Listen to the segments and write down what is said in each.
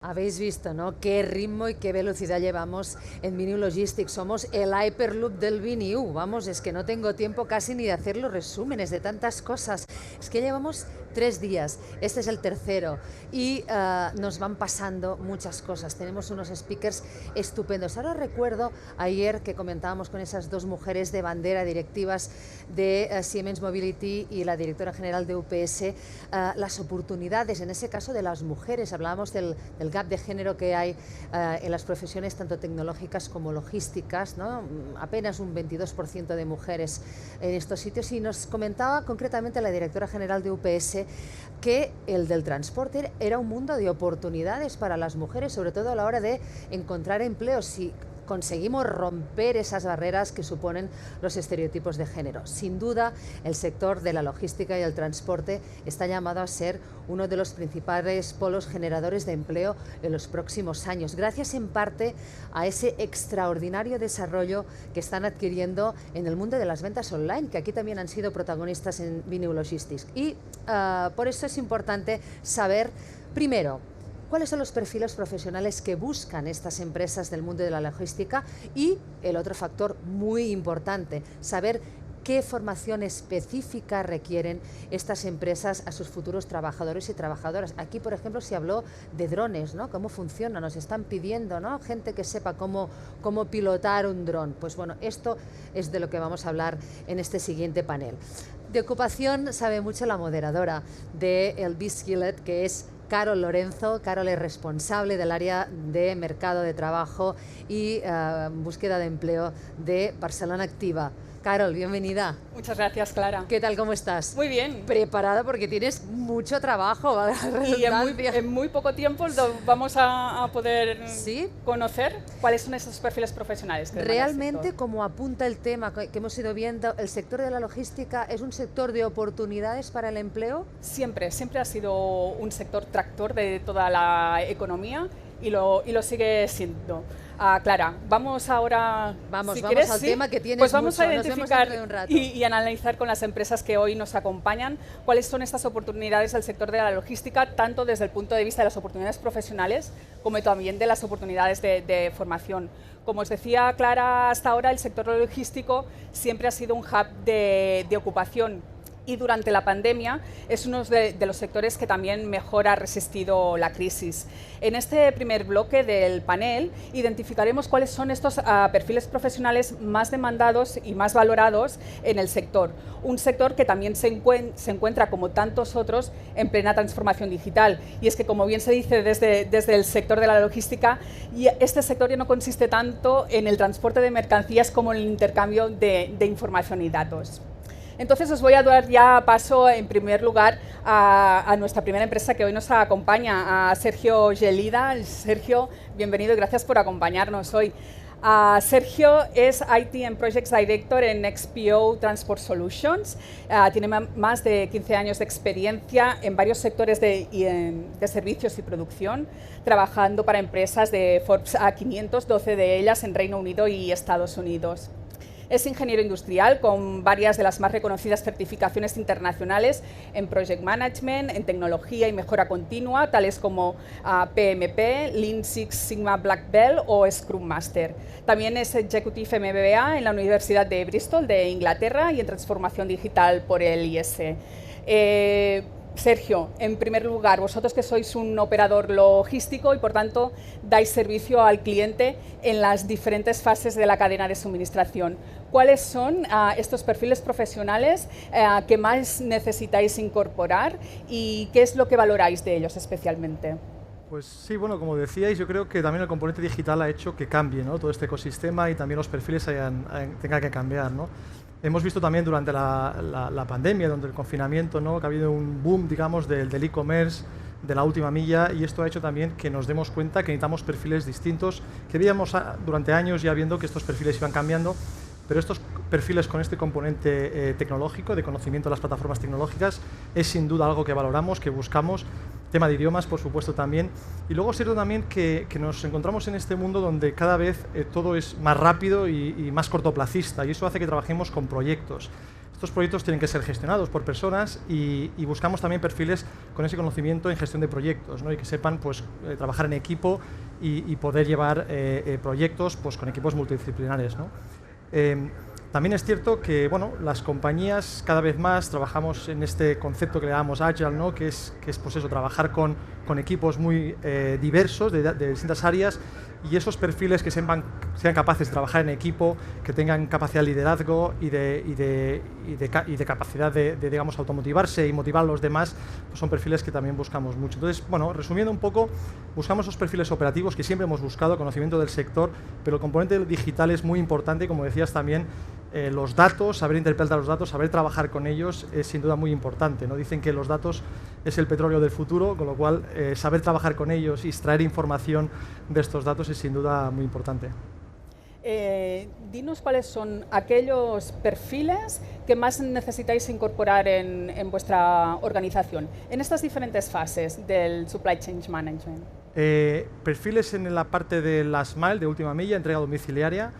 Habéis visto, ¿no? Qué ritmo y qué velocidad llevamos en Viniu Logistics. Somos el Hyperloop del Viniu. Vamos, es que no tengo tiempo casi ni de hacer los resúmenes de tantas cosas. Es que llevamos 3 días, este es el tercero y nos van pasando muchas cosas. Tenemos unos speakers estupendos. Ahora recuerdo ayer que comentábamos con esas dos mujeres de bandera directivas de Siemens Mobility y la directora general de UPS, las oportunidades, en ese caso de las mujeres. Hablábamos del gap de género que hay en las profesiones tanto tecnológicas como logísticas, ¿no? Apenas un 22% de mujeres en estos sitios, y nos comentaba concretamente la directora general de UPS que el del transporte era un mundo de oportunidades para las mujeres, sobre todo a la hora de encontrar empleo, si conseguimos romper esas barreras que suponen los estereotipos de género. Sin duda, el sector de la logística y el transporte está llamado a ser uno de los principales polos generadores de empleo en los próximos años, gracias en parte a ese extraordinario desarrollo que están adquiriendo en el mundo de las ventas online, que aquí también han sido protagonistas en Viniu Logistics. Y por eso es importante saber, primero, ¿cuáles son los perfiles profesionales que buscan estas empresas del mundo de la logística? Y el otro factor muy importante, saber qué formación específica requieren estas empresas a sus futuros trabajadores y trabajadoras. Aquí, por ejemplo, se habló de drones, ¿no? ¿Cómo funciona? Nos están pidiendo, ¿no?, gente que sepa cómo pilotar un dron. Pues bueno, esto es de lo que vamos a hablar en este siguiente panel. De ocupación sabe mucho la moderadora de el B-Skillet, que es Carol Lorenzo. Carol es responsable del área de mercado de trabajo y búsqueda de empleo de Barcelona Activa. Carol, bienvenida. Muchas gracias, Clara. ¿Qué tal, cómo estás? Muy bien. Preparada porque tienes mucho trabajo. Y en muy poco tiempo vamos a poder conocer cuáles son esos perfiles profesionales. Realmente, como apunta el tema que hemos ido viendo, ¿el sector de la logística es un sector de oportunidades para el empleo? Siempre ha sido un sector tractor de toda la economía y lo sigue siendo. Clara, vamos ahora, vamos quieres, al tema que tienes. Pues vamos mucho. a identificar y analizar con las empresas que hoy nos acompañan cuáles son estas oportunidades del sector de la logística, tanto desde el punto de vista de las oportunidades profesionales como también de las oportunidades de formación. Como os decía Clara, hasta ahora el sector logístico siempre ha sido un hub de ocupación, y durante la pandemia es uno de los sectores que también mejor ha resistido la crisis. En este primer bloque del panel identificaremos cuáles son estos perfiles profesionales más demandados y más valorados en el sector. Un sector que también se encuentra, como tantos otros, en plena transformación digital. Y es que, como bien se dice desde el sector de la logística, este sector ya no consiste tanto en el transporte de mercancías como en el intercambio de información y datos. Entonces os voy a dar ya paso en primer lugar a nuestra primera empresa que hoy nos acompaña, a Sergio Gelida. Sergio, bienvenido y gracias por acompañarnos hoy. Sergio es IT and Projects Director en XPO Transport Solutions. Tiene más de 15 años de experiencia en varios sectores de servicios y producción, trabajando para empresas de Forbes 500, 12 de ellas en Reino Unido y Estados Unidos. Es ingeniero industrial con varias de las más reconocidas certificaciones internacionales en Project Management, en tecnología y mejora continua, tales como PMP, Lean Six Sigma Black Belt o Scrum Master. También es Executive MBA en la Universidad de Bristol de Inglaterra y en transformación digital por el IS. Sergio, en primer lugar, vosotros que sois un operador logístico y por tanto dais servicio al cliente en las diferentes fases de la cadena de suministración, ¿cuáles son estos perfiles profesionales que más necesitáis incorporar y qué es lo que valoráis de ellos especialmente? Pues sí, bueno, como decíais, yo creo que también el componente digital ha hecho que cambie, ¿no?, todo este ecosistema y también los perfiles tengan que cambiar, ¿no? Hemos visto también durante la pandemia, durante el confinamiento, ¿no?, que ha habido un boom, digamos, del e-commerce, de la última milla, y esto ha hecho también que nos demos cuenta que necesitamos perfiles distintos, que veíamos durante años ya viendo que estos perfiles iban cambiando, pero estos perfiles con este componente tecnológico, de conocimiento de las plataformas tecnológicas, es sin duda algo que valoramos, que buscamos. Tema de idiomas, por supuesto, también. Y luego es cierto también que nos encontramos en este mundo donde cada vez todo es más rápido y más cortoplacista, y eso hace que trabajemos con proyectos. estos proyectos tienen que ser gestionados por personas y buscamos también perfiles con ese conocimiento en gestión de proyectos, ¿no? Y que sepan pues, trabajar en equipo y poder llevar proyectos pues, con equipos multidisciplinares, ¿no? También es cierto que bueno, las compañías cada vez más trabajamos en este concepto que le llamamos Agile, ¿no? que es pues eso, trabajar con equipos muy diversos de distintas áreas, y esos perfiles que sean capaces de trabajar en equipo, que tengan capacidad de liderazgo y de capacidad de digamos, automotivarse y motivar a los demás, pues son perfiles que también buscamos mucho. Entonces, bueno, resumiendo un poco, buscamos esos perfiles operativos que siempre hemos buscado, conocimiento del sector, pero el componente digital es muy importante, y como decías también, los datos, saber interpretar los datos, saber trabajar con ellos es sin duda muy importante, ¿no? Dicen que los datos es el petróleo del futuro, con lo cual saber trabajar con ellos y extraer información de estos datos es sin duda muy importante. Dinos cuáles son aquellos perfiles que más necesitáis incorporar en vuestra organización, en estas diferentes fases del Supply Chain Management. Perfiles en la parte de last mile, de última milla, entrega domiciliaria.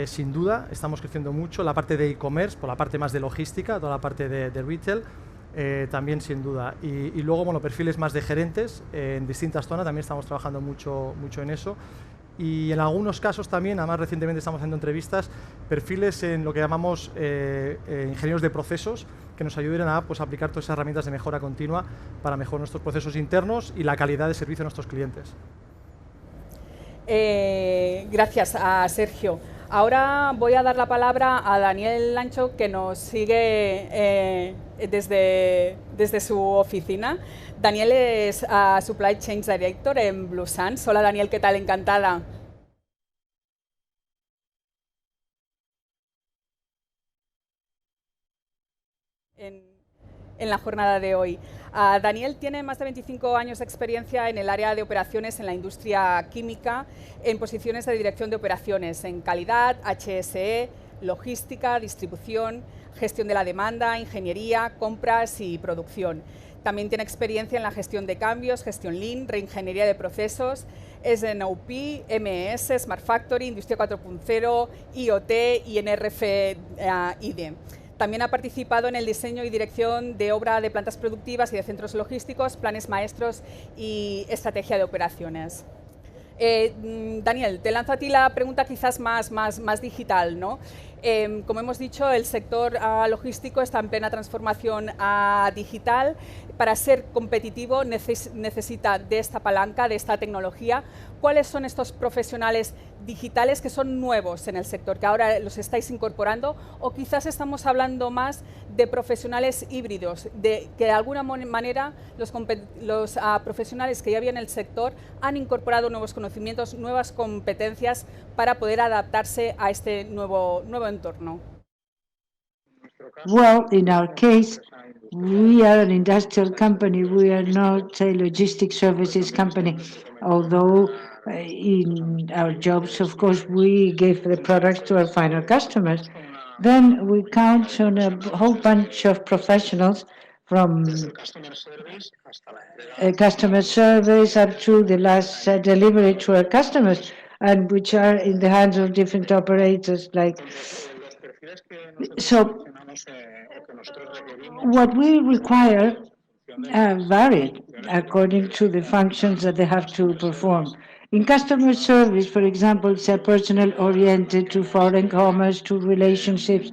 Sin duda, estamos creciendo mucho. La parte de e-commerce, por la parte más de logística, toda la parte de retail, también sin duda. Y luego, bueno, perfiles más de gerentes en distintas zonas, también estamos trabajando mucho en eso. Y en algunos casos también, además recientemente estamos haciendo entrevistas, perfiles en lo que llamamos ingenieros de procesos, que nos ayuden a pues, aplicar todas esas herramientas de mejora continua para mejorar nuestros procesos internos y la calidad de servicio de nuestros clientes. Gracias a Sergio. Ahora voy a dar la palabra a Daniel Lancho, que nos sigue desde su oficina. Daniel es Supply Chain Director en Bluesans. Hola Daniel, ¿qué tal? Encantada. En la jornada de hoy. Daniel tiene más de 25 años de experiencia en el área de operaciones en la industria química, en posiciones de dirección de operaciones, en calidad, HSE, logística, distribución, gestión de la demanda, ingeniería, compras y producción. También tiene experiencia en la gestión de cambios, gestión Lean, reingeniería de procesos, SNOP, MES, Smart Factory, Industria 4.0, IoT y en RFID. También ha participado en el diseño y dirección de obra de plantas productivas y de centros logísticos, planes maestros y estrategia de operaciones. Daniel, te lanzo a ti la pregunta quizás más digital, ¿no? Como hemos dicho, el sector logístico está en plena transformación digital. Para ser competitivo necesita de esta palanca, de esta tecnología. ¿Cuáles son estos profesionales digitales que son nuevos en el sector, que ahora los estáis incorporando? O quizás estamos hablando más de profesionales híbridos, de que de alguna manera los profesionales que ya había en el sector han incorporado nuevos conocimientos, nuevas competencias para poder adaptarse a este nuevo entorno. Well, in our case, we are an industrial company. We are not a logistic services company, although in our jobs, of course, we give the products to our final customers. Then we count on a whole bunch of professionals from customer service up to the last delivery to our customers, and which are in the hands of different operators. So what we require varied according to the functions that they have to perform. In customer service, for example, it's personnel-oriented to foreign commerce, to relationships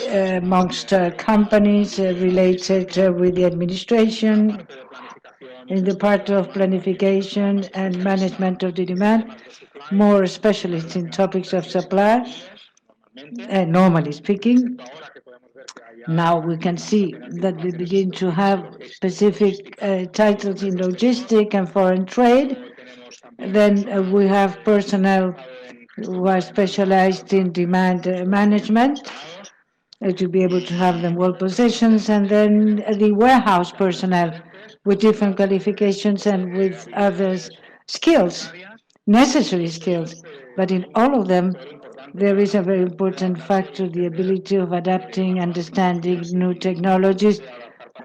amongst companies related with the administration, in the part of planification and management of the demand, more specialists in topics of supply, normally speaking. Now we can see that we begin to have specific titles in logistic and foreign trade. Then we have personnel who are specialized in demand management to be able to have them well positions, and then the warehouse personnel with different qualifications and with other skills, necessary skills. But in all of them, there is a very important factor, the ability of adapting, understanding new technologies,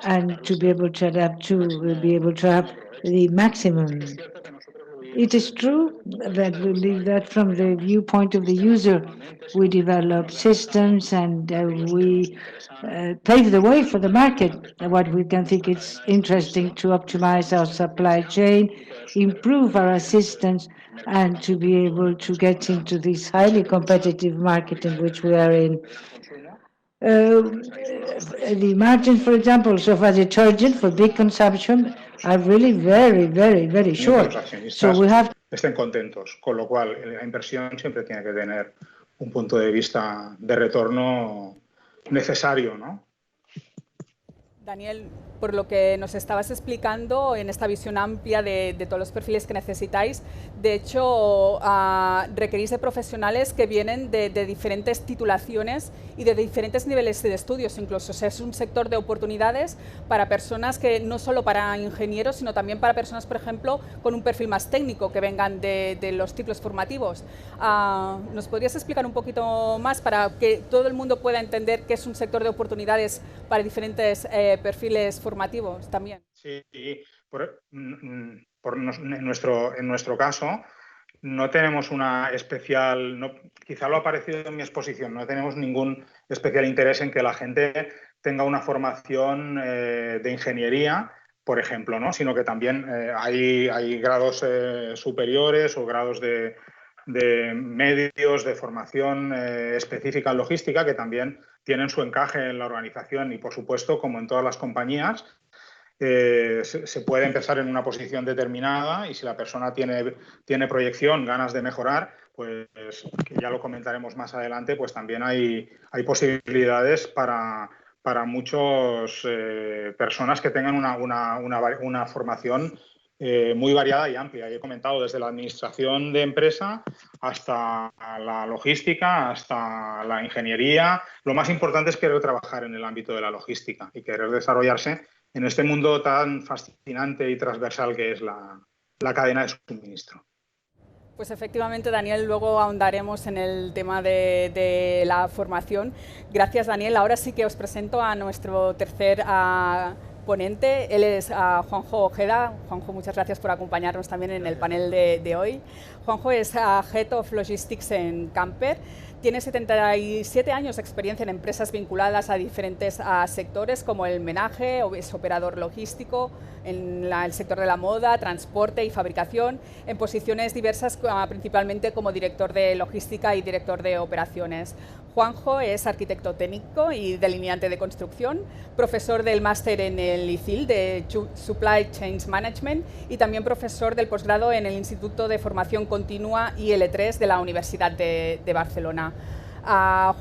and to be able to adapt to be able to have the maximum It is true that we believe that from the viewpoint of the user, we develop systems and we pave the way for the market. What we can think it's interesting to optimize our supply chain, improve our assistance, and to be able to get into this highly competitive market in which we are in. The margins, for example, of a detergent for big consumption are really very short. So we have estén contentos, con lo cual la inversión siempre tiene que tener un punto de vista de retorno necesario, ¿no? Daniel, por lo que nos estabas explicando en esta visión amplia de todos los perfiles que necesitáis, de hecho requerís de profesionales que vienen de diferentes titulaciones y de diferentes niveles de estudios incluso. O sea, es un sector de oportunidades para personas que no solo para ingenieros, sino también para personas, por ejemplo, con un perfil más técnico que vengan de los ciclos formativos. ¿Nos podrías explicar un poquito más para que todo el mundo pueda entender que es un sector de oportunidades para diferentes perfiles formativos también? Sí, en nuestro caso no tenemos una especial, quizá lo ha aparecido en mi exposición, no tenemos ningún especial interés en que la gente tenga una formación de ingeniería, por ejemplo, ¿no? Sino que también hay grados superiores o grados de medios de formación específica en logística que también tienen su encaje en la organización y, por supuesto, como en todas las compañías, se puede empezar en una posición determinada y si la persona tiene proyección, ganas de mejorar, pues que ya lo comentaremos más adelante, pues también hay posibilidades para muchas personas que tengan una formación muy variada y amplia. He comentado desde la administración de empresa hasta la logística, hasta la ingeniería. Lo más importante es querer trabajar en el ámbito de la logística y querer desarrollarse en este mundo tan fascinante y transversal que es la cadena de suministro. Pues efectivamente, Daniel, luego ahondaremos en el tema de la formación. Gracias, Daniel. Ahora sí que os presento a nuestro tercer ponente. Él es Juanjo Ojeda. Juanjo, muchas gracias por acompañarnos también en el panel de hoy. Juanjo es Head of Logistics en Camper. Tiene 77 años de experiencia en empresas vinculadas a diferentes sectores como el menaje, es operador logístico, en el sector de la moda, transporte y fabricación, en posiciones diversas, principalmente como director de logística y director de operaciones. Juanjo es arquitecto técnico y delineante de construcción, profesor del máster en el ICIL de Supply Chain Management y también profesor del posgrado en el Instituto de Formación Continua IL3 de la Universidad de Barcelona.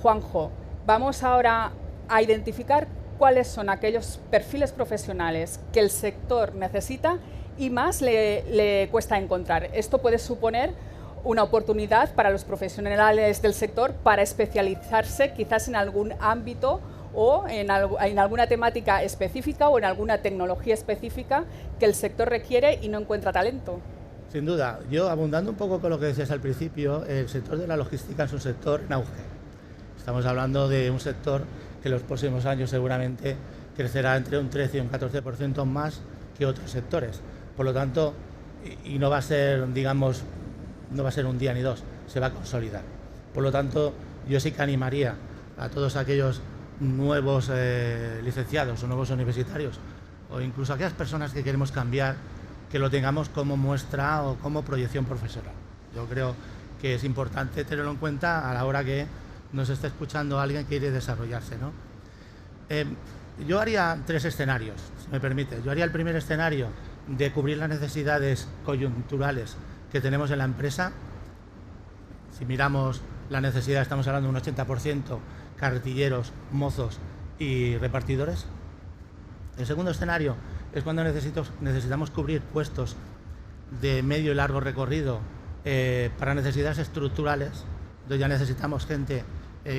Juanjo, vamos ahora a identificar cuáles son aquellos perfiles profesionales que el sector necesita y más le cuesta encontrar. Esto puede suponer una oportunidad para los profesionales del sector para especializarse quizás en algún ámbito o en alguna temática específica o en alguna tecnología específica que el sector requiere y no encuentra talento. Sin duda, yo abundando un poco con lo que decías al principio, el sector de la logística es un sector en auge. Estamos hablando de un sector que en los próximos años seguramente crecerá entre un 13 y un 14% más que otros sectores. Por lo tanto, y no va a ser, digamos, no va a ser un día ni dos, se va a consolidar. Por lo tanto, yo sí que animaría a todos aquellos nuevos licenciados o nuevos universitarios, o incluso a aquellas personas que queremos cambiar, que lo tengamos como muestra o como proyección profesional. Yo creo que es importante tenerlo en cuenta a la hora que nos esté escuchando alguien que quiere desarrollarse, ¿no? Yo haría 3 escenarios, si me permite. Yo haría el primer escenario de cubrir las necesidades coyunturales que tenemos en la empresa. Si miramos la necesidad, estamos hablando de un 80% carretilleros, mozos y repartidores. El segundo escenario es cuando necesitamos cubrir puestos de medio y largo recorrido para necesidades estructurales, donde ya necesitamos gente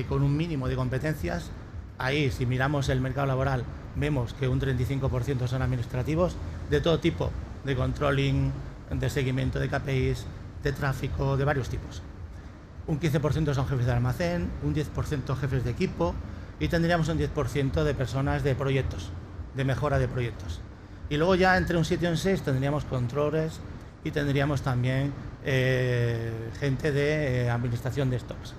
con un mínimo de competencias. Ahí, si miramos el mercado laboral, vemos que un 35% son administrativos, de todo tipo, de controlling, de seguimiento de KPIs, de tráfico, de varios tipos. Un 15% son jefes de almacén, un 10% jefes de equipo y tendríamos un 10% de personas de proyectos, de mejora de proyectos. Y luego ya entre un 7 y un 6 tendríamos controles y tendríamos también gente de administración de stocks.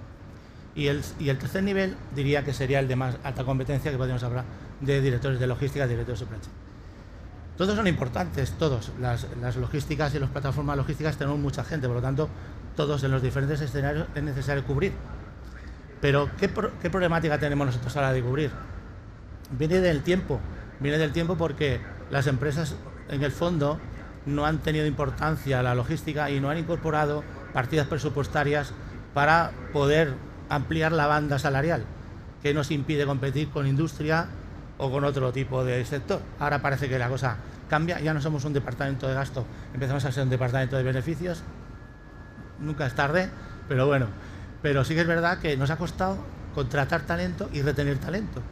Y el tercer nivel diría que sería el de más alta competencia, que podríamos hablar de directores de logística, directores de supply chain. Todos son importantes, todos. Las logísticas y las plataformas logísticas tenemos mucha gente, por lo tanto, todos en los diferentes escenarios es necesario cubrir. Pero, ¿qué problemática tenemos nosotros a la de cubrir? Viene del tiempo porque las empresas, en el fondo, no han tenido importancia a la logística y no han incorporado partidas presupuestarias para poder ampliar la banda salarial, que nos impide competir con industria o con otro tipo de sector. Ahora parece que la cosa cambia, ya no somos un departamento de gasto, empezamos a ser un departamento de beneficios. Nunca es tarde, pero bueno. Pero sí que es verdad que nos ha costado contratar talento y retener talento,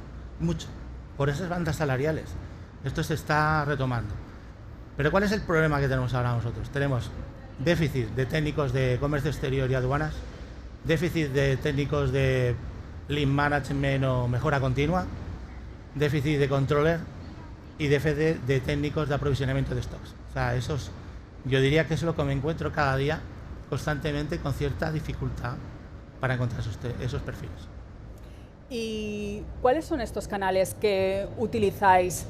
mucho, por esas bandas salariales. Esto se está retomando. Pero ¿cuál es el problema que tenemos ahora nosotros? Tenemos déficit de técnicos de comercio exterior y aduanas, déficit de técnicos de lean management o mejora continua, déficit de controller y déficit de técnicos de aprovisionamiento de stocks. O sea, yo diría que es lo que me encuentro cada día constantemente con cierta dificultad para encontrar esos perfiles. ¿Y cuáles son estos canales que utilizáis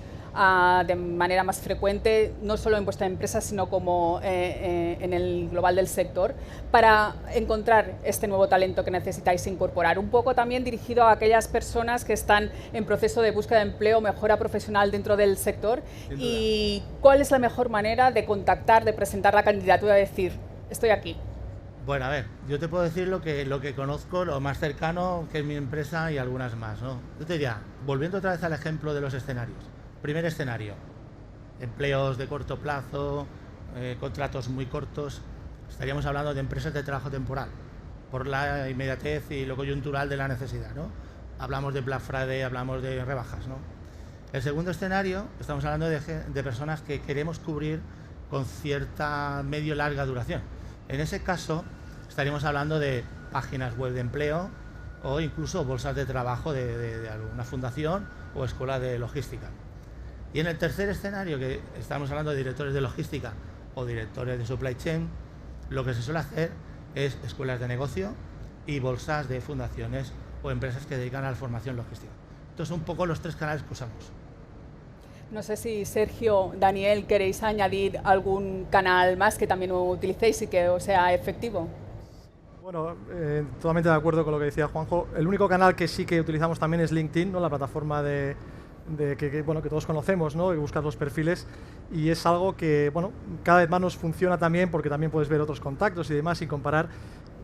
de manera más frecuente, no solo en vuestra empresa, sino como en el global del sector, para encontrar este nuevo talento que necesitáis incorporar? Un poco también dirigido a aquellas personas que están en proceso de búsqueda de empleo, mejora profesional dentro del sector. ¿Y cuál es la mejor manera de contactar, de presentar la candidatura, de decir, estoy aquí? Bueno, a ver, yo te puedo decir lo que conozco, lo más cercano, que es mi empresa y algunas más, ¿no? Yo te diría, volviendo otra vez al ejemplo de los escenarios. Primer escenario, empleos de corto plazo, contratos muy cortos. Estaríamos hablando de empresas de trabajo temporal, por la inmediatez y lo coyuntural de la necesidad, ¿no? Hablamos de Black Friday, hablamos de rebajas, ¿no? El segundo escenario, estamos hablando de personas que queremos cubrir con cierta medio-larga duración. En ese caso, estaríamos hablando de páginas web de empleo o incluso bolsas de trabajo de alguna fundación o escuela de logística. Y en el tercer escenario, que estamos hablando de directores de logística o directores de supply chain, lo que se suele hacer es escuelas de negocio y bolsas de fundaciones o empresas que dedican a la formación logística. Estos son un poco los tres canales que usamos. No sé si Sergio, Daniel, queréis añadir algún canal más que también utilicéis y que os sea efectivo. Bueno, totalmente de acuerdo con lo que decía Juanjo. El único canal que sí que utilizamos también es LinkedIn, ¿no? La plataforma que todos conocemos, ¿no? Y buscar los perfiles, y es algo que cada vez más nos funciona también, porque también puedes ver otros contactos y demás y comparar.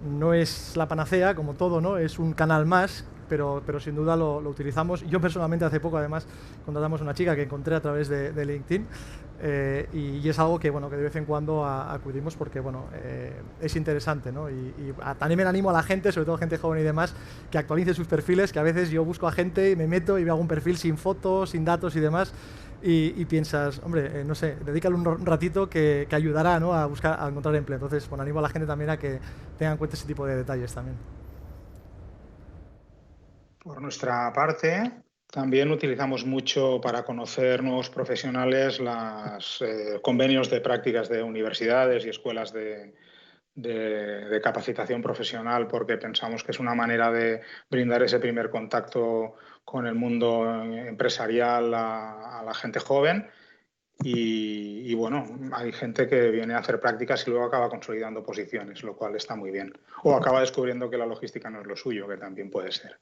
No es la panacea, como todo, ¿no? Es un canal más, pero sin duda lo utilizamos. Yo personalmente hace poco además contratamos una chica que encontré a través de LinkedIn, y es algo que de vez en cuando acudimos porque es interesante, ¿no? Y también me animo a la gente, sobre todo gente joven y demás, que actualice sus perfiles, que a veces yo busco a gente y me meto y veo algún perfil sin fotos, sin datos y demás, y piensas, hombre, no sé, dedícale un ratito que ayudará, ¿no? a encontrar empleo. Entonces, animo a la gente también a que tenga en cuenta ese tipo de detalles también. Por nuestra parte, también utilizamos mucho para conocer nuevos profesionales los convenios de prácticas de universidades y escuelas de capacitación profesional, porque pensamos que es una manera de brindar ese primer contacto con el mundo empresarial a la gente joven. Y hay gente que viene a hacer prácticas y luego acaba consolidando posiciones, lo cual está muy bien. O acaba descubriendo que la logística no es lo suyo, que también puede ser.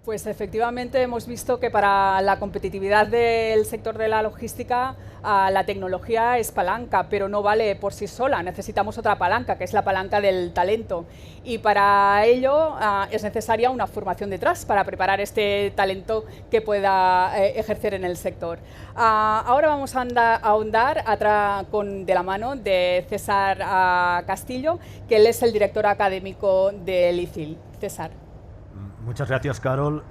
Pues efectivamente hemos visto que para la competitividad del sector de la logística la tecnología es palanca, pero no vale por sí sola. Necesitamos otra palanca, que es la palanca del talento. Y para ello es necesaria una formación detrás para preparar este talento que pueda ejercer en el sector. Ahora vamos a ahondar de la mano de César Castillo, que él es el director académico del ICIL. César. Muchas gracias, Carol.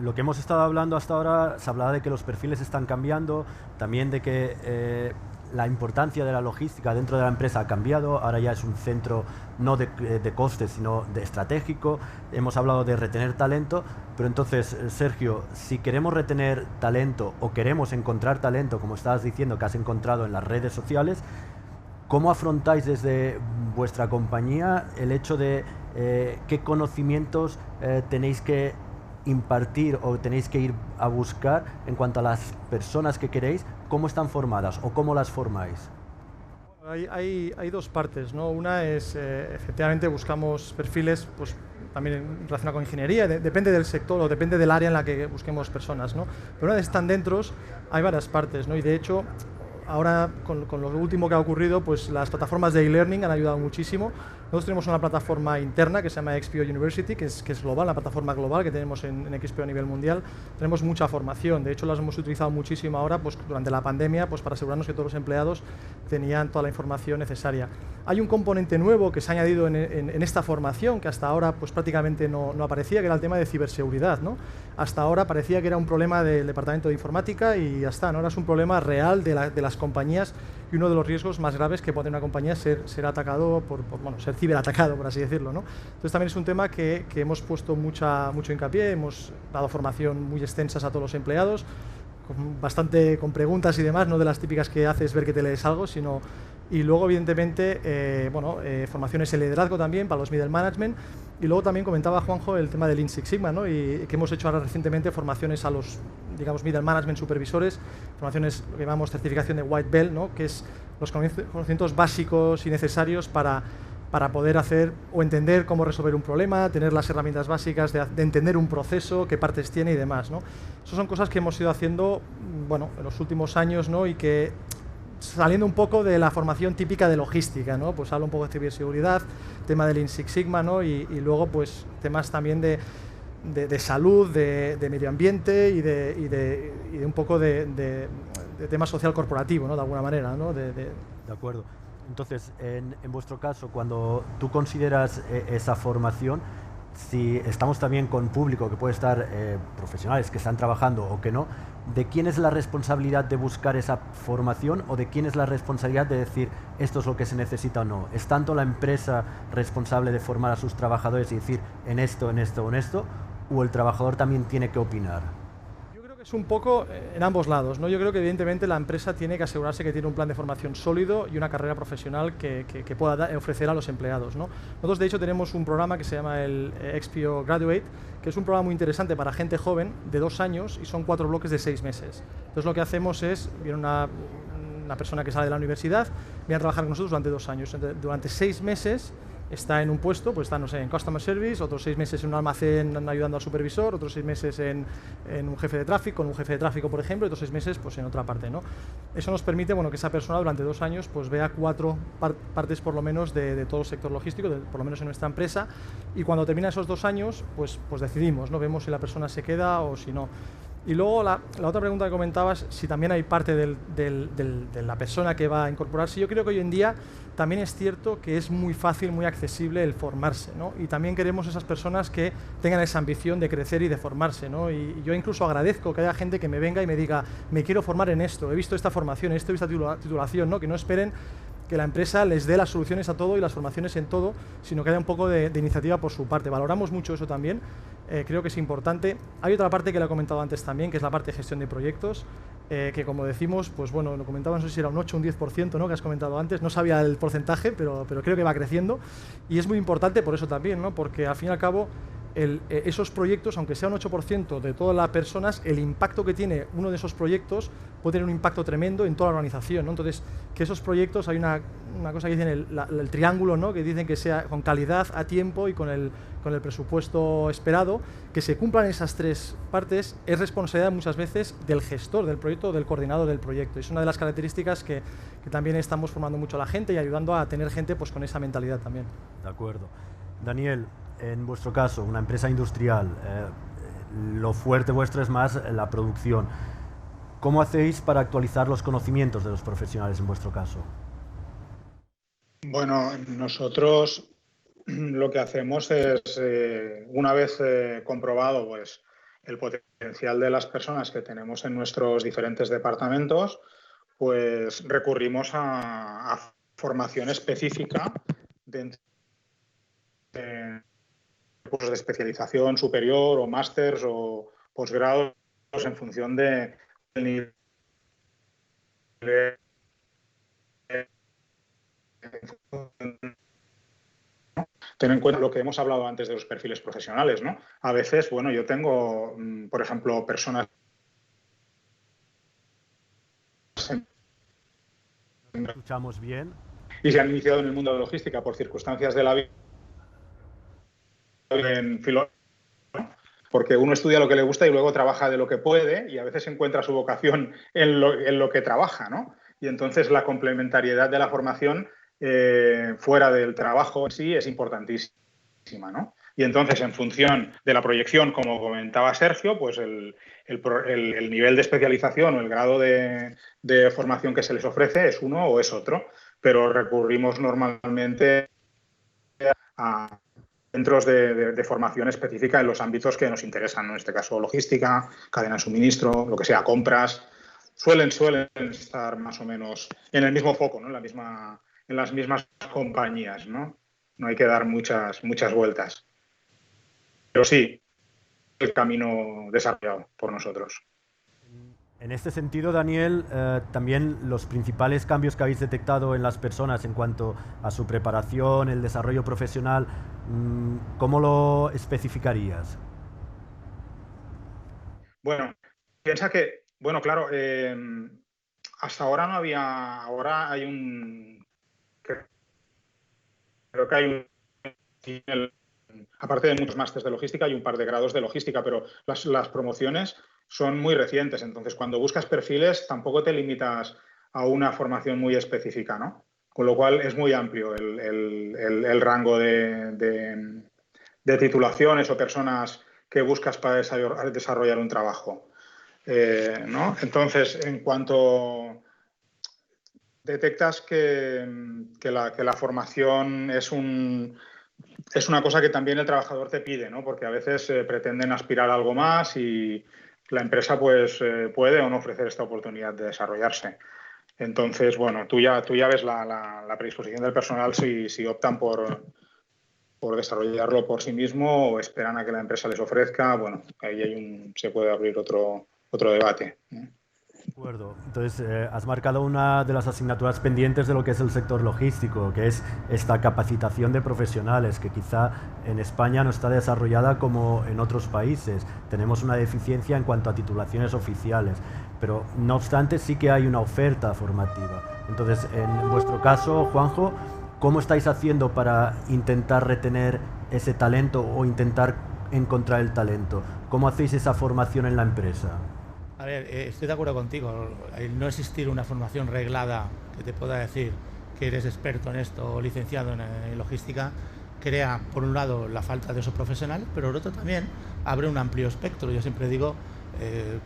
Lo que hemos estado hablando hasta ahora, se hablaba de que los perfiles están cambiando, también de que la importancia de la logística dentro de la empresa ha cambiado, ahora ya es un centro no de costes, sino de estratégico. Hemos hablado de retener talento, pero entonces, Sergio, si queremos retener talento o queremos encontrar talento, como estabas diciendo que has encontrado en las redes sociales, ¿cómo afrontáis desde vuestra compañía el hecho de qué conocimientos tenéis que impartir o tenéis que ir a buscar en cuanto a las personas que queréis? ¿Cómo están formadas o cómo las formáis? Hay dos partes, ¿no? Una es, efectivamente, buscamos perfiles pues, también relacionados con ingeniería, depende del sector o depende del área en la que busquemos personas, ¿no? Pero una vez están dentro, hay varias partes, ¿no? Y de hecho, ahora con lo último que ha ocurrido, pues las plataformas de e-learning han ayudado muchísimo. Nosotros tenemos una plataforma interna que se llama XPO University, que es global, la plataforma global que tenemos en XPO a nivel mundial. Tenemos mucha formación, de hecho las hemos utilizado muchísimo ahora pues, durante la pandemia pues, para asegurarnos que todos los empleados tenían toda la información necesaria. Hay un componente nuevo que se ha añadido en esta formación, que hasta ahora pues, prácticamente no aparecía, que era el tema de ciberseguridad, ¿no? Hasta ahora parecía que era un problema del departamento de informática y ya está, ¿no? Ahora es un problema real de las compañías y uno de los riesgos más graves que puede tener una compañía es ser atacado bueno, ser ciberatacado, por así decirlo, ¿no? Entonces también es un tema que hemos puesto mucho hincapié, hemos dado formación muy extensas a todos los empleados, con preguntas y demás, no de las típicas que haces ver que te lees algo, sino... Y luego, evidentemente, formaciones en liderazgo también para los middle management. Y luego también comentaba Juanjo el tema del Lean Six Sigma, ¿no? Y que hemos hecho ahora recientemente formaciones a los, digamos, middle management supervisores, formaciones que llamamos certificación de White Belt, ¿no? Que es los conocimientos básicos y necesarios para poder hacer o entender cómo resolver un problema, tener las herramientas básicas de entender un proceso, qué partes tiene y demás, ¿no? Esas son cosas que hemos ido haciendo, bueno, en los últimos años, ¿no? Y que saliendo un poco de la formación típica de logística, ¿no? Pues hablo un poco de ciberseguridad, tema del Lean Six Sigma, ¿no? Y luego pues temas también de salud, de medio ambiente y de un poco de tema social corporativo, ¿no? De alguna manera, ¿no? De acuerdo. Entonces, en vuestro caso, cuando tú consideras esa formación, si estamos también con público que puede estar profesionales que están trabajando o que no, ¿de quién es la responsabilidad de buscar esa formación o de quién es la responsabilidad de decir esto es lo que se necesita o no? ¿Es tanto la empresa responsable de formar a sus trabajadores y decir en esto, en esto o en esto, o el trabajador también tiene que opinar? Es un poco en ambos lados, ¿no? Yo creo que evidentemente la empresa tiene que asegurarse que tiene un plan de formación sólido y una carrera profesional que pueda ofrecer a los empleados, ¿no? Nosotros de hecho tenemos un programa que se llama el XPO Graduate, que es un programa muy interesante para gente joven de 2 años y son 4 bloques de 6 meses. Entonces lo que hacemos es, viene una persona que sale de la universidad, viene a trabajar con nosotros durante 2 años. Durante 6 meses está en un puesto, pues está, no sé, en Customer Service, otros 6 meses en un almacén ayudando al supervisor, otros 6 meses en un jefe de tráfico, con un jefe de tráfico, por ejemplo, y otros 6 meses pues, en otra parte, ¿no? Eso nos permite, bueno, que esa persona durante 2 años pues, vea 4 partes por lo menos de todo el sector logístico, por lo menos en nuestra empresa, y cuando termina esos 2 años, pues decidimos, ¿no? Vemos si la persona se queda o si no. Y luego la otra pregunta que comentabas, si también hay parte de la persona que va a incorporarse. Yo creo que hoy en día también es cierto que es muy fácil, muy accesible el formarse, ¿no? Y también queremos esas personas que tengan esa ambición de crecer y de formarse, ¿no? Y yo incluso agradezco que haya gente que me venga y me diga, me quiero formar en esto, he visto esta formación, he visto esta titulación, ¿no? Que no esperen que la empresa les dé las soluciones a todo y las formaciones en todo, sino que haya un poco de iniciativa por su parte. Valoramos mucho eso también, creo que es importante. Hay otra parte que le he comentado antes también, que es la parte de gestión de proyectos, que como decimos, pues bueno, lo comentaba, no sé si era un 8 o un 10%, ¿no? Que has comentado antes, no sabía el porcentaje, pero creo que va creciendo, y es muy importante por eso también, ¿no? Porque al fin y al cabo, esos proyectos, aunque sea un 8% de todas las personas, el impacto que tiene uno de esos proyectos puede tener un impacto tremendo en toda la organización, ¿no? Entonces, que esos proyectos, hay una cosa que dicen el triángulo, ¿no? Que dicen que sea con calidad, a tiempo y con el presupuesto esperado, que se cumplan esas 3 partes, es responsabilidad muchas veces del gestor del proyecto o del coordinador del proyecto. Es una de las características que también estamos formando mucho a la gente y ayudando a tener gente pues, con esa mentalidad también. De acuerdo. Daniel, en vuestro caso, una empresa industrial, lo fuerte vuestro es más la producción. ¿Cómo hacéis para actualizar los conocimientos de los profesionales en vuestro caso? Bueno, nosotros lo que hacemos es, una vez comprobado pues, el potencial de las personas que tenemos en nuestros diferentes departamentos, pues recurrimos a formación específica dentro de cursos de especialización superior o másters o posgrados en función del nivel. Ten en cuenta lo que hemos hablado antes de los perfiles profesionales, ¿no? A veces, bueno, yo tengo, por ejemplo, personas ¿Nos escuchamos bien? y se han iniciado en el mundo de la logística por circunstancias de la vida en porque uno estudia lo que le gusta y luego trabaja de lo que puede y a veces encuentra su vocación en lo que trabaja, ¿no? Y entonces la complementariedad de la formación fuera del trabajo en sí es importantísima, ¿no? Y entonces, en función de la proyección, como comentaba Sergio, pues el nivel de especialización o el grado de formación que se les ofrece es uno o es otro, pero recurrimos normalmente a centros de formación específica en los ámbitos que nos interesan, en este caso logística, cadena de suministro, lo que sea, compras, suelen estar más o menos en el mismo foco, ¿no? En las mismas compañías, ¿no? No hay que dar muchas vueltas. Pero sí, el camino desarrollado por nosotros. En este sentido, Daniel, también los principales cambios que habéis detectado en las personas en cuanto a su preparación, el desarrollo profesional, ¿cómo lo especificarías? Bueno, piensa que, bueno, claro, hasta ahora no había, ahora hay creo que hay aparte de muchos másteres de logística, hay un par de grados de logística, pero las promociones son muy recientes. Entonces, cuando buscas perfiles, tampoco te limitas a una formación muy específica, ¿no? Con lo cual, es muy amplio el rango de titulaciones o personas que buscas para desarrollar un trabajo, ¿no? Entonces, en cuanto detectas que la formación es una cosa que también el trabajador te pide, ¿no? Porque a veces pretenden aspirar a algo más y la empresa pues puede o no ofrecer esta oportunidad de desarrollarse. Entonces, bueno, tú ya ves la predisposición del personal si optan por desarrollarlo por sí mismo o esperan a que la empresa les ofrezca. Bueno, ahí se puede abrir otro debate, ¿no? De acuerdo. Entonces, has marcado una de las asignaturas pendientes de lo que es el sector logístico, que es esta capacitación de profesionales, que quizá en España no está desarrollada como en otros países. Tenemos una deficiencia en cuanto a titulaciones oficiales, pero no obstante sí que hay una oferta formativa. Entonces, en vuestro caso, Juanjo, ¿cómo estáis haciendo para intentar retener ese talento o intentar encontrar el talento? ¿Cómo hacéis esa formación en la empresa? A ver, estoy de acuerdo contigo. El no existir una formación reglada que te pueda decir que eres experto en esto o licenciado en logística crea, por un lado, la falta de uso profesional, pero por otro también abre un amplio espectro. Yo siempre digo,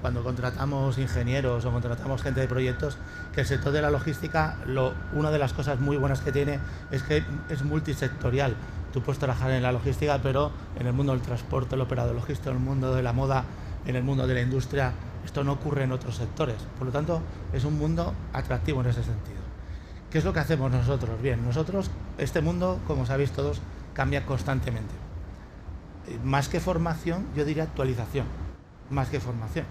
cuando contratamos ingenieros o contratamos gente de proyectos, que el sector de la logística, una de las cosas muy buenas que tiene es que es multisectorial. Tú puedes trabajar en la logística, pero en el mundo del transporte, el operador logístico, en el mundo de la moda, en el mundo de la industria. Esto no ocurre en otros sectores. Por lo tanto, es un mundo atractivo en ese sentido. ¿Qué es lo que hacemos nosotros? Bien, este mundo, como sabéis todos, cambia constantemente. Más que formación, yo diría actualización. Más que formación.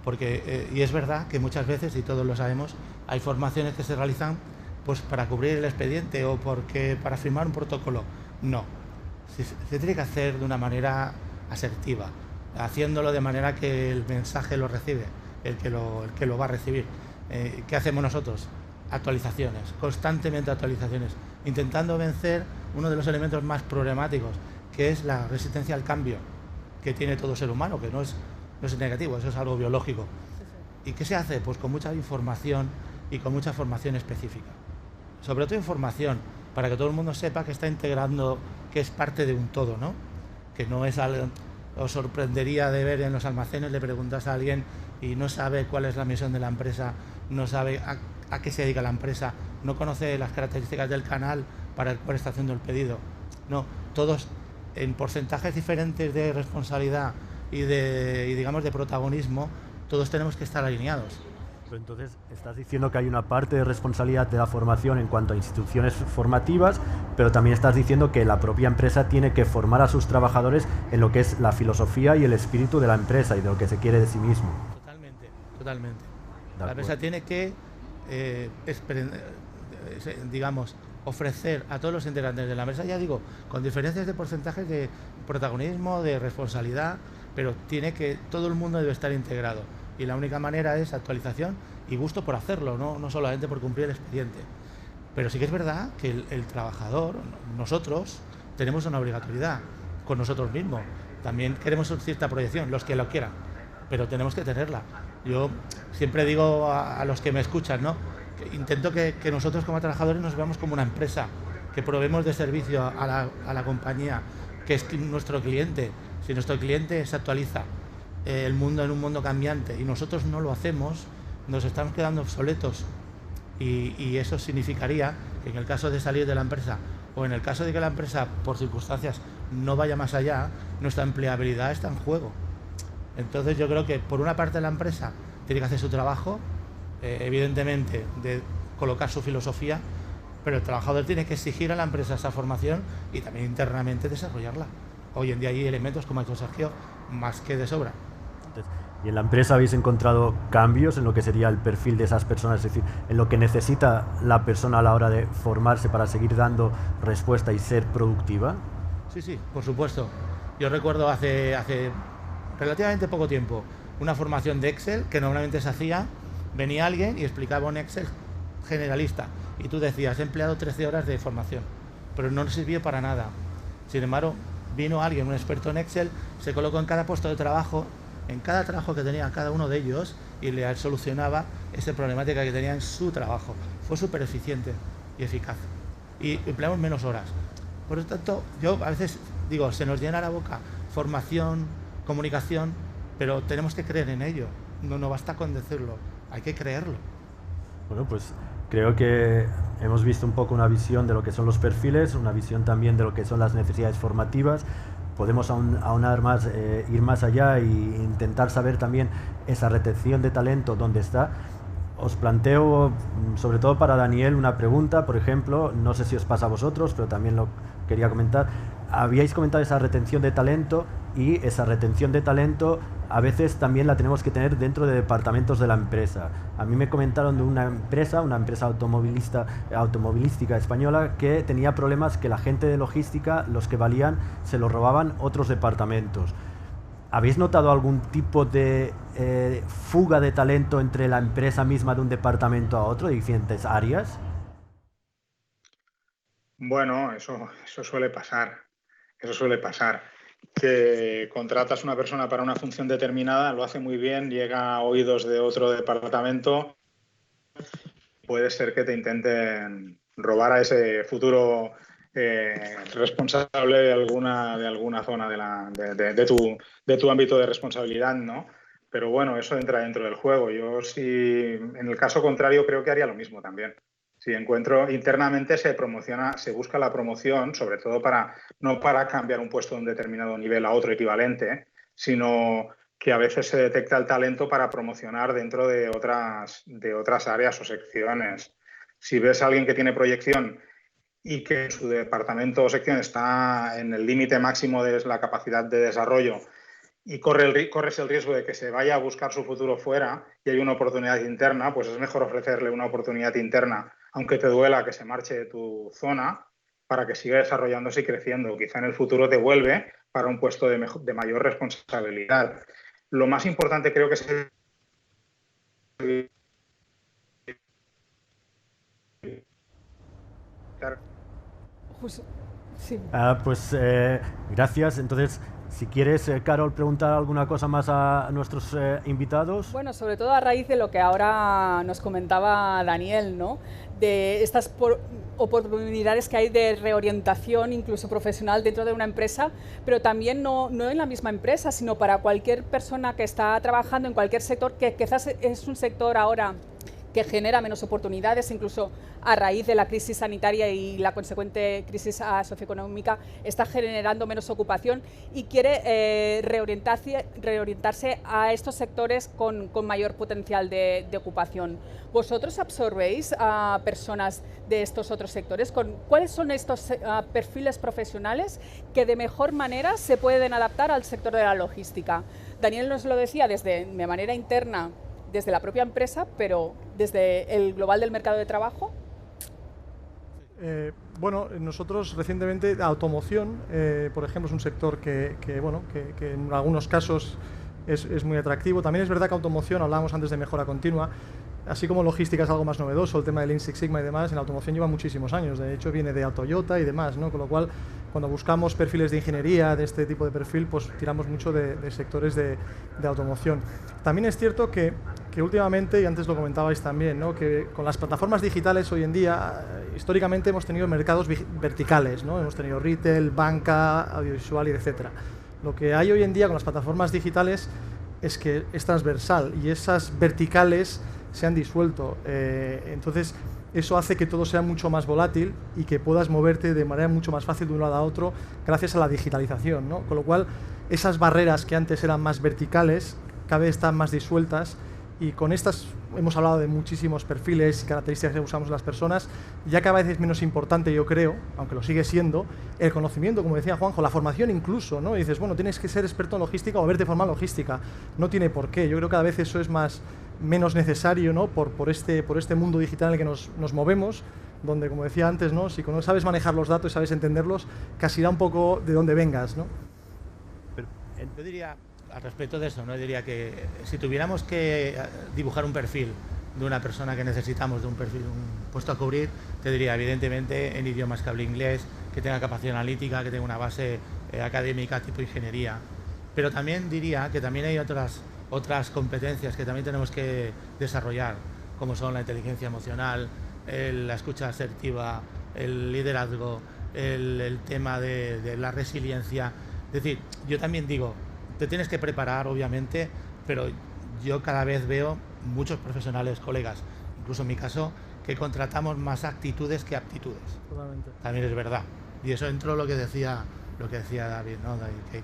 Porque, y es verdad que muchas veces, y todos lo sabemos, hay formaciones que se realizan pues para cubrir el expediente o para firmar un protocolo. No. Se tiene que hacer de una manera asertiva, haciéndolo de manera que el mensaje lo recibe, el que lo va a recibir. ¿Qué hacemos nosotros? Actualizaciones, constantemente actualizaciones, intentando vencer uno de los elementos más problemáticos, que es la resistencia al cambio que tiene todo ser humano, que no es negativo, eso es algo biológico. ¿Y qué se hace? Pues con mucha información y con mucha formación específica. Sobre todo información, para que todo el mundo sepa que está integrando, que es parte de un todo, ¿no? Que no es algo. Os sorprendería de ver en los almacenes, le preguntas a alguien y no sabe cuál es la misión de la empresa, no sabe a qué se dedica la empresa, no conoce las características del canal para el cual está haciendo el pedido. No, todos en porcentajes diferentes de responsabilidad y digamos de protagonismo, todos tenemos que estar alineados. Pero entonces estás diciendo que hay una parte de responsabilidad de la formación en cuanto a instituciones formativas, pero también estás diciendo que la propia empresa tiene que formar a sus trabajadores en lo que es la filosofía y el espíritu de la empresa y de lo que se quiere de sí mismo. Totalmente, totalmente. La empresa tiene que, digamos, ofrecer a todos los integrantes de la empresa, ya digo, con diferencias de porcentajes de protagonismo, de responsabilidad, pero todo el mundo debe estar integrado. Y la única manera es actualización y gusto por hacerlo, no solamente por cumplir el expediente. Pero sí que es verdad que el trabajador, nosotros, tenemos una obligatoriedad con nosotros mismos. También queremos cierta proyección, los que lo quieran, pero tenemos que tenerla. Yo siempre digo a los que me escuchan, ¿no?, que intento que nosotros como trabajadores nos veamos como una empresa, que proveemos de servicio a la compañía, que es nuestro cliente. Si nuestro cliente se actualiza, el mundo en un mundo cambiante y nosotros no lo hacemos, nos estamos quedando obsoletos y eso significaría que en el caso de salir de la empresa o en el caso de que la empresa por circunstancias no vaya más allá, nuestra empleabilidad está en juego. Entonces yo creo que por una parte la empresa tiene que hacer su trabajo, evidentemente de colocar su filosofía, pero el trabajador tiene que exigir a la empresa esa formación y también internamente desarrollarla. Hoy en día hay elementos, como ha dicho Sergio, más que de sobra. ¿Y en la empresa habéis encontrado cambios en lo que sería el perfil de esas personas, es decir, en lo que necesita la persona a la hora de formarse para seguir dando respuesta y ser productiva? Sí, por supuesto. Yo recuerdo hace relativamente poco tiempo una formación de Excel que normalmente se hacía, venía alguien y explicaba un Excel generalista y tú decías, he empleado 13 horas de formación, pero no sirvió para nada. Sin embargo, vino alguien, un experto en Excel, se colocó en cada puesto de trabajo, en cada trabajo que tenía cada uno de ellos y le solucionaba esa problemática que tenía en su trabajo. Fue súper eficiente y eficaz. Y empleamos menos horas. Por lo tanto, yo a veces digo, se nos llena la boca formación, comunicación, pero tenemos que creer en ello. No basta con decirlo, hay que creerlo. Bueno, pues creo que hemos visto un poco una visión de lo que son los perfiles, una visión también de lo que son las necesidades formativas. Podemos aunar más, ir más allá e intentar saber también esa retención de talento, dónde está. Os planteo, sobre todo para Daniel, una pregunta, por ejemplo, no sé si os pasa a vosotros, pero también lo quería comentar. Habíais comentado esa retención de talento y esa retención de talento a veces también la tenemos que tener dentro de departamentos de la empresa. A mí me comentaron de una empresa automovilística española que tenía problemas que la gente de logística, los que valían, se los robaban otros departamentos. ¿Habéis notado algún tipo de fuga de talento entre la empresa misma de un departamento a otro, de diferentes áreas? Bueno, eso suele pasar. Eso suele pasar. Que contratas a una persona para una función determinada, lo hace muy bien, llega a oídos de otro departamento, puede ser que te intenten robar a ese futuro responsable de alguna zona de tu ámbito de responsabilidad, ¿no? Pero bueno, eso entra dentro del juego. Yo sí, en el caso contrario, creo que haría lo mismo también. Si encuentro internamente se busca la promoción, sobre todo no para cambiar un puesto de un determinado nivel a otro equivalente, sino que a veces se detecta el talento para promocionar dentro de otras áreas o secciones. Si ves a alguien que tiene proyección y que en su departamento o sección está en el límite máximo de la capacidad de desarrollo y corres el riesgo de que se vaya a buscar su futuro fuera y hay una oportunidad interna, pues es mejor ofrecerle una oportunidad interna, aunque te duela que se marche de tu zona, para que siga desarrollándose y creciendo. Quizá en el futuro te vuelve para un puesto de mayor responsabilidad. Lo más importante creo que es Sí. Gracias. Entonces, si quieres, Carol, preguntar alguna cosa más a nuestros invitados. Bueno, sobre todo a raíz de lo que ahora nos comentaba Daniel, ¿no? De estas oportunidades que hay de reorientación, incluso profesional, dentro de una empresa, pero también no en la misma empresa, sino para cualquier persona que está trabajando en cualquier sector, que quizás es un sector ahora que genera menos oportunidades, incluso a raíz de la crisis sanitaria y la consecuente crisis socioeconómica, está generando menos ocupación y quiere reorientarse a estos sectores con mayor potencial de ocupación. ¿Vosotros absorbéis a personas de estos otros sectores? ¿Cuáles son estos perfiles profesionales que de mejor manera se pueden adaptar al sector de la logística? Daniel nos lo decía de manera interna, desde la propia empresa, pero desde el global del mercado de trabajo. Bueno, nosotros recientemente, la automoción, por ejemplo, es un sector que en algunos casos es muy atractivo. También es verdad que automoción, hablábamos antes de mejora continua, así como logística es algo más novedoso, el tema del Lean Six Sigma y demás, en la automoción lleva muchísimos años, de hecho viene de Toyota y demás, ¿no? Con lo cual, cuando buscamos perfiles de ingeniería, de este tipo de perfil, pues tiramos mucho de sectores de automoción. También es cierto que últimamente, y antes lo comentabais también, ¿no? Que con las plataformas digitales hoy en día, históricamente hemos tenido mercados verticales, ¿no? Hemos tenido retail, banca, audiovisual y etcétera. Lo que hay hoy en día con las plataformas digitales es que es transversal y esas verticales se han disuelto. Entonces, eso hace que todo sea mucho más volátil y que puedas moverte de manera mucho más fácil de un lado a otro gracias a la digitalización, ¿no? Con lo cual, esas barreras que antes eran más verticales cada vez están más disueltas y con estas hemos hablado de muchísimos perfiles y características que usamos las personas. Ya cada vez es menos importante, yo creo, aunque lo sigue siendo, el conocimiento, como decía Juanjo, la formación incluso, ¿no? Y dices, bueno, tienes que ser experto en logística o haberte formado en logística. No tiene por qué. Yo creo que cada vez eso es menos necesario, ¿no? por este mundo digital en el que nos movemos, donde, como decía antes, ¿no? Si no sabes manejar los datos y sabes entenderlos, casi da un poco de dónde vengas, ¿no? Yo diría, al respecto de eso, ¿no? Diría que si tuviéramos que dibujar un perfil de una persona que necesitamos, de un perfil, un puesto a cubrir, te diría, evidentemente, en idiomas que hable inglés, que tenga capacidad analítica, que tenga una base académica tipo ingeniería. Pero también diría que también hay otras competencias que también tenemos que desarrollar, como son la inteligencia emocional, la escucha asertiva, el liderazgo, el tema de la resiliencia. Es decir, yo también digo, te tienes que preparar, obviamente, pero yo cada vez veo muchos profesionales, colegas, incluso en mi caso, que contratamos más actitudes que aptitudes. Totalmente. También es verdad. Y eso entró lo que decía David, ¿no?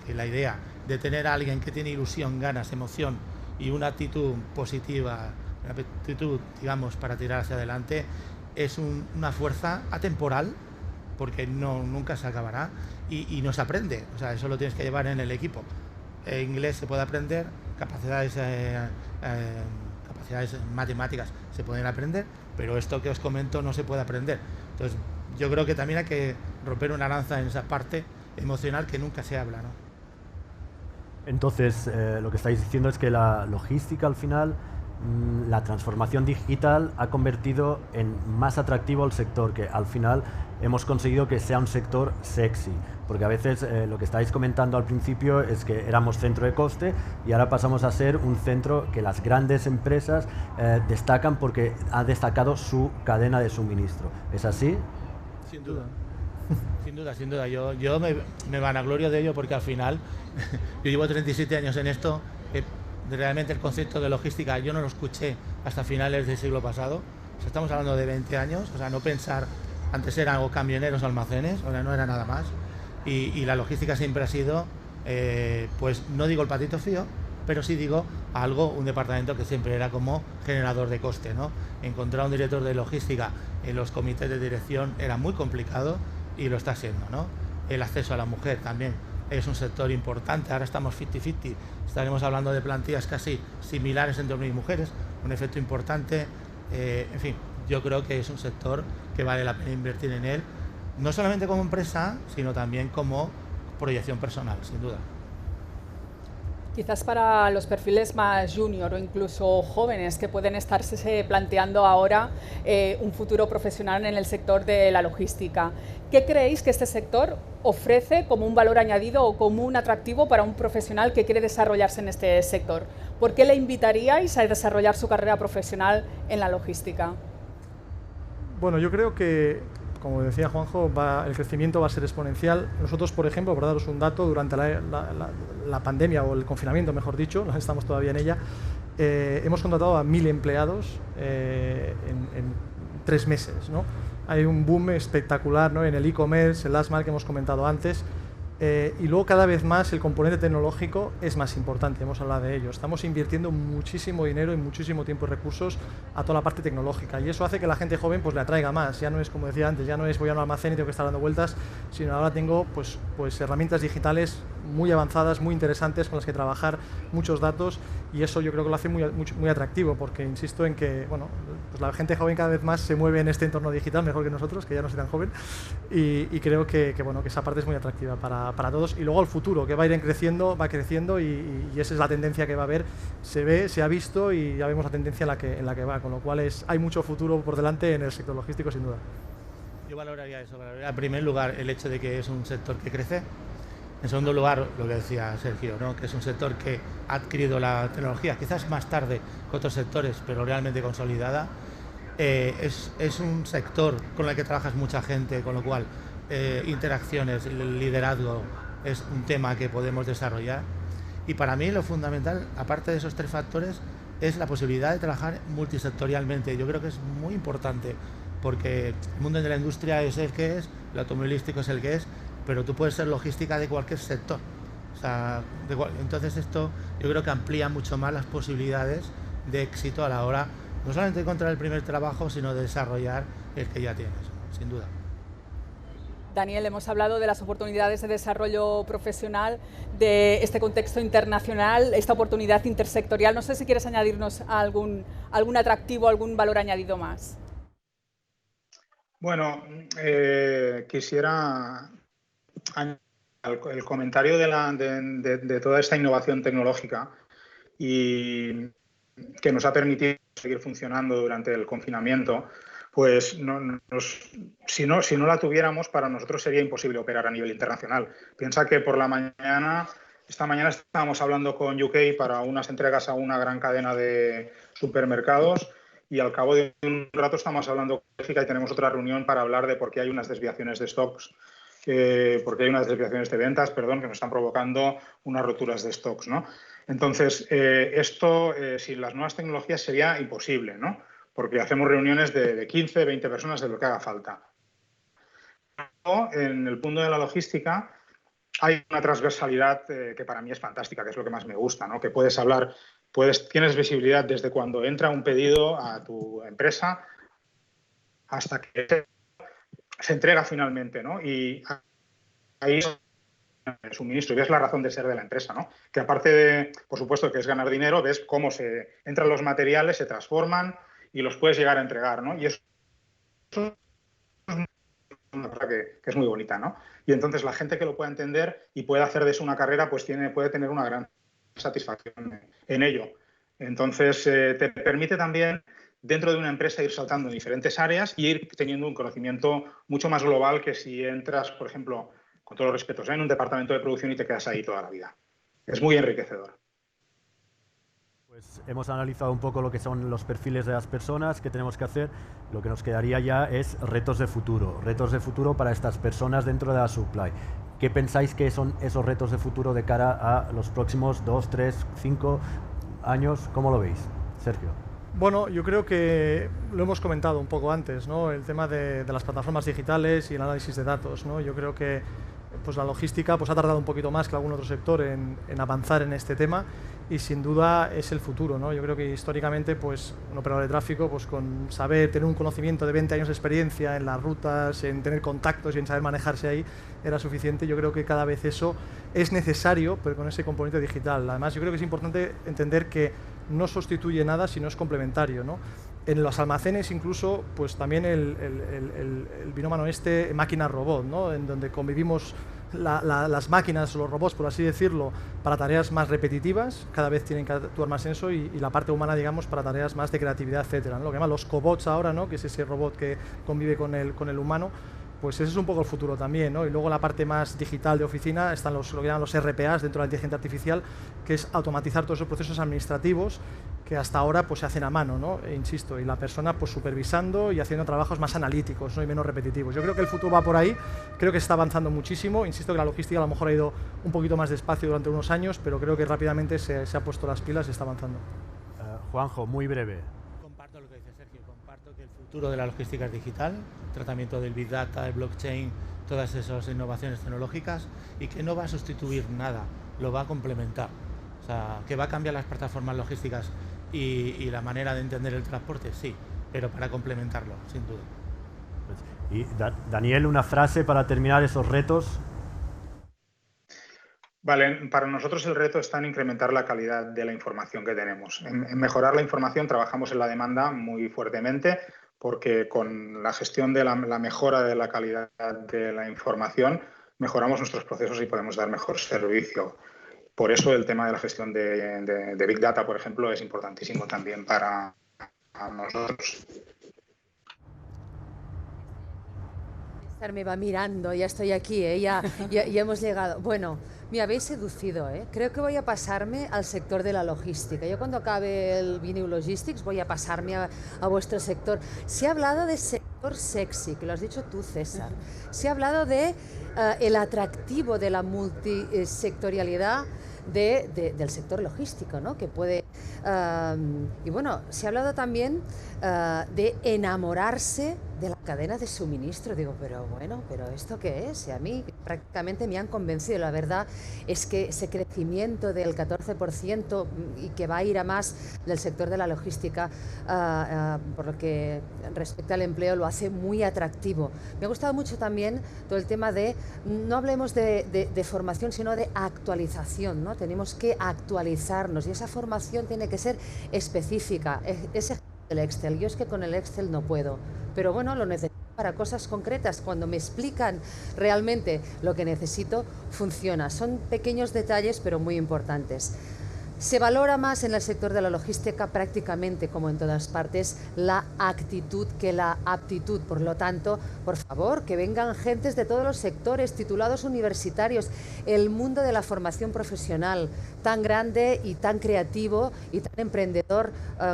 Que la idea de tener a alguien que tiene ilusión, ganas, emoción y una actitud positiva, una actitud, digamos, para tirar hacia adelante, es una fuerza atemporal, porque nunca se acabará y no se aprende. O sea, eso lo tienes que llevar en el equipo. Inglés se puede aprender, capacidades matemáticas se pueden aprender, pero esto que os comento no se puede aprender. Entonces, yo creo que también hay que romper una lanza en esa parte emocional que nunca se habla, ¿no? Entonces, lo que estáis diciendo es que la logística, al final, la transformación digital ha convertido en más atractivo el sector, que al final hemos conseguido que sea un sector sexy, porque a veces lo que estáis comentando al principio es que éramos centro de coste y ahora pasamos a ser un centro que las grandes empresas destacan porque ha destacado su cadena de suministro. ¿Es así? Sin duda. Sin duda. Yo me vanaglorio de ello porque al final yo llevo 37 años en esto. Realmente el concepto de logística yo no lo escuché hasta finales del siglo pasado. O sea, estamos hablando de 20 años, o sea, no pensar, antes eran o camioneros o almacenes, ahora no era nada más. Y la logística siempre ha sido, pues no digo el patito frío, pero sí digo un departamento que siempre era como generador de coste, ¿no? Encontrar un director de logística en los comités de dirección era muy complicado y lo está siendo, ¿no? El acceso a la mujer también es un sector importante, ahora estamos 50-50, estaremos hablando de plantillas casi similares entre hombres y mujeres, un efecto importante, en fin, yo creo que es un sector que vale la pena invertir en él, no solamente como empresa, sino también como proyección personal, sin duda. Quizás para los perfiles más junior o incluso jóvenes que pueden estarse planteando ahora un futuro profesional en el sector de la logística, ¿qué creéis que este sector ofrece como un valor añadido o como un atractivo para un profesional que quiere desarrollarse en este sector? ¿Por qué le invitaríais a desarrollar su carrera profesional en la logística? Bueno, yo creo que, como decía Juanjo, el crecimiento va a ser exponencial. Nosotros, por ejemplo, por daros un dato, durante la pandemia o el confinamiento, mejor dicho, estamos todavía en ella, hemos contratado a 1000 empleados en 3 meses, ¿no? Hay un boom espectacular, ¿no?, en el e-commerce, el last mile que hemos comentado antes. Y luego cada vez más el componente tecnológico es más importante, hemos hablado de ello. Estamos invirtiendo muchísimo dinero y muchísimo tiempo y recursos a toda la parte tecnológica, y eso hace que la gente joven pues le atraiga más. Ya no es, como decía antes, ya no es voy a un almacén y tengo que estar dando vueltas, sino ahora tengo pues herramientas digitales muy avanzadas, muy interesantes con las que trabajar, muchos datos, y eso yo creo que lo hace muy atractivo, porque insisto en que bueno, pues la gente joven cada vez más se mueve en este entorno digital mejor que nosotros, que ya no soy tan joven, y creo que bueno, que esa parte es muy atractiva para todos. Y luego el futuro, que va a ir creciendo, va creciendo, y esa es la tendencia que va a haber, se ha visto y ya vemos la tendencia en la que va, con lo cual hay mucho futuro por delante en el sector logístico, sin duda. Yo valoraría eso, en primer lugar el hecho de que es un sector que crece. En segundo lugar, lo que decía Sergio, ¿no?, que es un sector que ha adquirido la tecnología, quizás más tarde que otros sectores, pero realmente consolidada. Es un sector con el que trabajas mucha gente, con lo cual interacciones, el liderazgo es un tema que podemos desarrollar. Y para mí lo fundamental, aparte de esos 3 factores, es la posibilidad de trabajar multisectorialmente. Yo creo que es muy importante, porque el mundo de la industria es el que es, el automovilístico es el que es, pero tú puedes ser logística de cualquier sector. O sea, entonces esto yo creo que amplía mucho más las posibilidades de éxito a la hora no solamente de encontrar el primer trabajo, sino de desarrollar el que ya tienes, ¿no?, sin duda. Daniel, hemos hablado de las oportunidades de desarrollo profesional, de este contexto internacional, esta oportunidad intersectorial. No sé si quieres añadirnos algún atractivo, algún valor añadido más. Bueno, quisiera el comentario de toda esta innovación tecnológica y que nos ha permitido seguir funcionando durante el confinamiento. Pues si no la tuviéramos, para nosotros sería imposible operar a nivel internacional. Piensa que esta mañana estábamos hablando con UK para unas entregas a una gran cadena de supermercados, y al cabo de un rato estamos hablando con Bélgica y tenemos otra reunión para hablar de por qué hay unas desviaciones de stocks, porque hay unas desviaciones de ventas, que nos están provocando unas roturas de stocks, ¿no? Entonces, esto sin las nuevas tecnologías sería imposible, ¿no?, porque hacemos reuniones de 15, 20 personas, de lo que haga falta. En el punto de la logística hay una transversalidad que para mí es fantástica, que es lo que más me gusta, ¿no?, que puedes hablar, tienes visibilidad desde cuando entra un pedido a tu empresa hasta que se entrega finalmente, ¿no? Y ahí el suministro, y ves la razón de ser de la empresa, ¿no?, que aparte de, por supuesto, que es ganar dinero, ves cómo se entran los materiales, se transforman y los puedes llegar a entregar, ¿no? Y eso es una cosa que es muy bonita, ¿no? Y entonces la gente que lo pueda entender y pueda hacer de eso una carrera, pues puede tener una gran satisfacción en ello. Entonces te permite también, dentro de una empresa, ir saltando en diferentes áreas y ir teniendo un conocimiento mucho más global que si entras, por ejemplo, con todos los respetos, en un departamento de producción y te quedas ahí toda la vida. Es muy enriquecedor. Pues hemos analizado un poco lo que son los perfiles de las personas que tenemos que hacer. Lo que nos quedaría ya es retos de futuro para estas personas dentro de la supply. ¿Qué pensáis que son esos retos de futuro de cara a los próximos 2, 3, 5 años? ¿Cómo lo veis, Sergio? Bueno, yo creo que lo hemos comentado un poco antes, ¿no?, el tema de las plataformas digitales y el análisis de datos, ¿no? Yo creo que pues la logística pues ha tardado un poquito más que algún otro sector en avanzar en este tema, y sin duda es el futuro, ¿no? Yo creo que históricamente pues un operador de tráfico, pues con tener un conocimiento de 20 años de experiencia en las rutas, en tener contactos y en saber manejarse ahí, era suficiente. Yo creo que cada vez eso es necesario, pero con ese componente digital. Además, yo creo que es importante entender que no sustituye nada, sino es complementario, ¿no? En los almacenes incluso, pues también el binómano máquina-robot, ¿no?, en donde convivimos las máquinas, los robots, por así decirlo, para tareas más repetitivas, cada vez tienen que actuar más en eso, y la parte humana, digamos, para tareas más de creatividad, etcétera, ¿no? Lo que llaman los cobots ahora, ¿no?, que es ese robot que convive con el humano. Pues ese es un poco el futuro también, ¿no? Y luego la parte más digital de oficina están lo que llaman los RPAs dentro de la inteligencia artificial, que es automatizar todos esos procesos administrativos que hasta ahora pues se hacen a mano, ¿no? E insisto, y la persona pues supervisando y haciendo trabajos más analíticos, ¿no?, y menos repetitivos. Yo creo que el futuro va por ahí, creo que se está avanzando muchísimo. Insisto que la logística a lo mejor ha ido un poquito más despacio durante unos años, pero creo que rápidamente se ha puesto las pilas y está avanzando. Juanjo, muy breve. Comparto lo que dice Sergio, comparto que el futuro de la logística es digital, tratamiento del Big Data, el blockchain, todas esas innovaciones tecnológicas, y que no va a sustituir nada, lo va a complementar. O sea, que va a cambiar las plataformas logísticas y la manera de entender el transporte, sí, pero para complementarlo, sin duda. Y Daniel, una frase para terminar esos retos. Vale, para nosotros el reto está en incrementar la calidad de la información que tenemos. En mejorar la información trabajamos en la demanda muy fuertemente, porque con la gestión de la mejora de la calidad de la información mejoramos nuestros procesos y podemos dar mejor servicio. Por eso el tema de la gestión de Big Data, por ejemplo, es importantísimo también para nosotros. Me va mirando, ya estoy aquí, ya hemos llegado. Bueno, me habéis seducido, Creo que voy a pasarme al sector de la logística. Yo cuando acabe el Viniu Logistics voy a pasarme a vuestro sector. Se ha hablado de sector sexy, que lo has dicho tú, César. Se ha hablado de el atractivo de la multisectorialidad del sector logístico, ¿no? Que puede... y bueno, se ha hablado también de enamorarse de la cadena de suministro. Digo, pero bueno, ¿pero esto qué es? Y a mí prácticamente me han convencido. La verdad es que ese crecimiento del 14% y que va a ir a más del sector de la logística, por lo que respecta al empleo, lo hace muy atractivo. Me ha gustado mucho también todo el tema de, no hablemos de formación, sino de actualización, ¿no? Tenemos que actualizarnos y esa formación tiene que ser específica. Ese el Excel, yo es que con el Excel no puedo, pero bueno, lo necesito para cosas concretas. Cuando me explican realmente lo que necesito, funciona. Son pequeños detalles, pero muy importantes. Se valora más en el sector de la logística, prácticamente como en todas partes, la actitud que la aptitud. Por lo tanto, por favor, que vengan gentes de todos los sectores, titulados universitarios. El mundo de la formación profesional, tan grande y tan creativo y tan emprendedor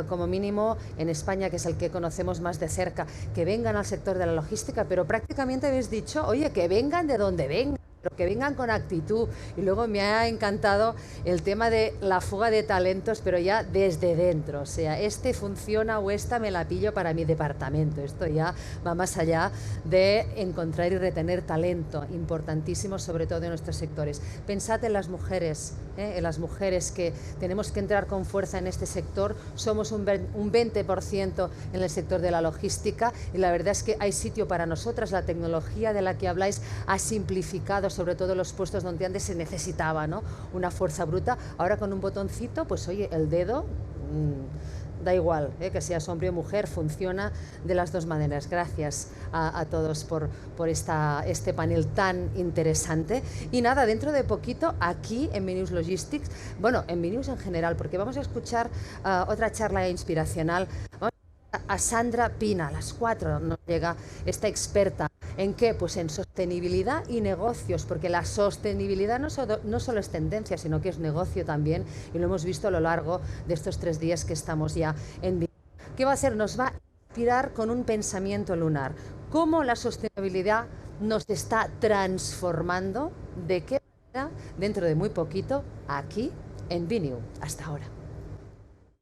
como mínimo en España, que es el que conocemos más de cerca, que vengan al sector de la logística, pero prácticamente habéis dicho, oye, que vengan de donde vengan, pero que vengan con actitud. Y luego me ha encantado el tema de la fuga de talentos, pero ya desde dentro. O sea, este funciona o esta me la pillo para mi departamento. Esto ya va más allá de encontrar y retener talento, importantísimo, sobre todo en nuestros sectores. Pensad en las mujeres que tenemos que entrar con fuerza en este sector. Somos un 20% en el sector de la logística y la verdad es que hay sitio para nosotras. La tecnología de la que habláis ha simplificado sobre todo los puestos donde antes se necesitaba, ¿no?, una fuerza bruta. Ahora con un botoncito, pues oye, el dedo, da igual, que seas hombre o mujer, funciona de las dos maneras. Gracias a todos por este panel tan interesante. Y nada, dentro de poquito, aquí en Vinius Logistics, bueno, en Vinius en general, porque vamos a escuchar otra charla inspiracional. A Sandra Pina, a las 4 nos llega esta experta. ¿En qué? Pues en sostenibilidad y negocios, porque la sostenibilidad no solo es tendencia, sino que es negocio también, y lo hemos visto a lo largo de estos 3 días que estamos ya en vivo. ¿Qué va a hacer? Nos va a inspirar con un pensamiento lunar. ¿Cómo la sostenibilidad nos está transformando? ¿De qué manera? Dentro de muy poquito, aquí en Viniu. Hasta ahora.